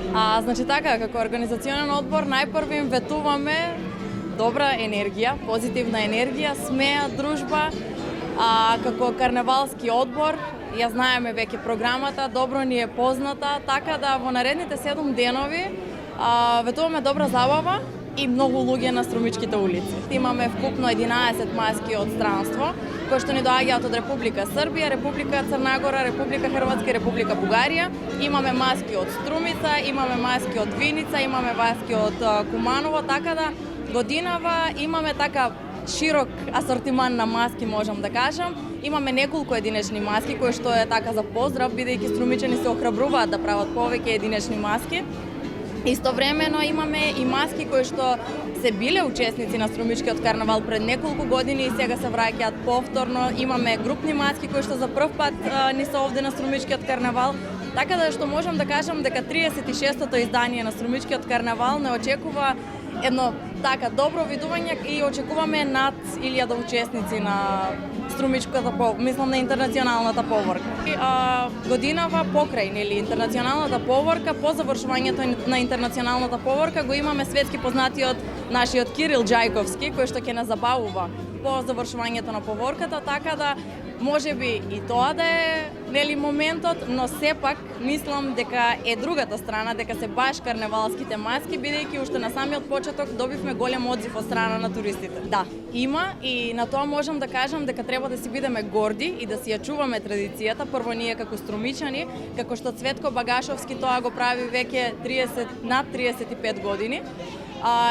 Значи така, како организационен одбор најпрво им ветуваме добра енергија, позитивна енергија, смеа, дружба. Како карневалски одбор, ја знаеме веќе програмата, добро ни е позната, така да во наредните 7 денови ветуваме добра забава и многу луѓе на Струмичките улици. Имаме вкупно 11 маски од странство, кои што ни доаѓаат од Република Србија, Република Црна Гора, Република Хрватска и Република Бугарија. Имаме маски од Струмица, имаме маски од Виница, имаме маски од Куманово, така да годинава имаме така широк асортиман на маски, можам да кажам. Имаме неколку единечни маски кои што е така за поздрав, бидејќи струмичани се охрабруваат да прават повеќе единечни маски. Истовремено имаме и маски кои што се биле учесници на Струмичкиот карнавал пред неколку години и сега се враќаат повторно. Имаме групни маски кои што за прв пат ни се овде на Струмичкиот карнавал. Така да што можам да кажам дека 36-тото издание на Струмичкиот карнавал не очекува едно така добро видување и очекуваме над 1000 учесници на Струмичката, мислам на интернационалната поворка. Годинава покрај интернационалната поворка, по завршувањето на интернационалната поворка го имаме светски познатиот нашиот Кирил Џајковски, кој што ќе нас забавува по завршувањето на поворката, така да можеби и тоа да е моментот, но сепак мислам дека е другата страна, дека се баш карневалските маски, бидејќи уште на самиот почеток добивме голем одзив од страна на туристите. Да, има и на тоа можам да кажам дека треба да си бидеме горди и да си ја чуваме традицијата, прво ние како струмичани, како што Цветко Багашовски тоа го прави веќе над 35 години.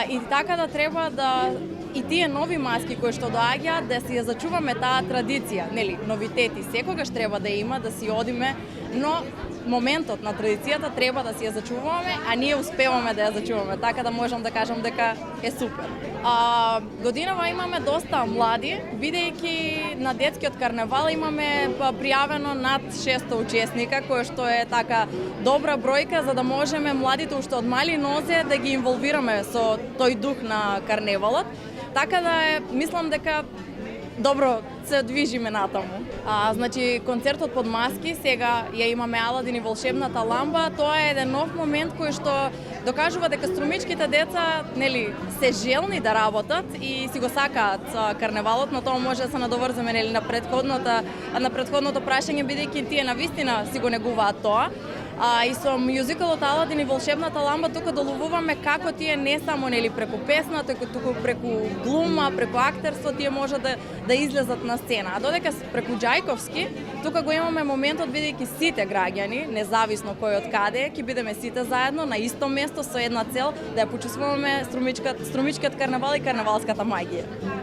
И така да треба да и тие нови маски кои што доаѓаат да си ја зачуваме таа традиција, новитети секогаш треба да има, да си одиме, но моментот на традицијата треба да си ја зачуваме, а ние успеваме да ја зачуваме, така да можам да кажам дека е супер. Годинава имаме доста млади, бидејќи на детскиот карнавал имаме пријавено над 600 учесника, кој што е така добра бројка за да можеме младите уште од мали нозе да ги инволвираме со тој дух на карневалот. Така да мислам дека добро се движиме натаму. Значи концертот под маски, сега ја имаме Аладин и волшебната ламба, тоа е еден нов момент кој што докажува дека струмичките деца, се желни да работат и си го сакаат карневалот, но тоа може да се надоврземе на претходното прашање, бидејќи тие навистина си го негуваат тоа. И со мюзикалот Аладин и волшебната ламба тука доловуваме како тие не само преку песна, туку преку глума, преку актерство тие може да излезат на сцена. А додека преку Џајковски, тука го имаме моментот бидејќи сите граѓани, независно кој од каде, ќе бидеме сите заедно на исто место со една цел да ја почувствуваме струмичкиот карнавал и карнавалската магија.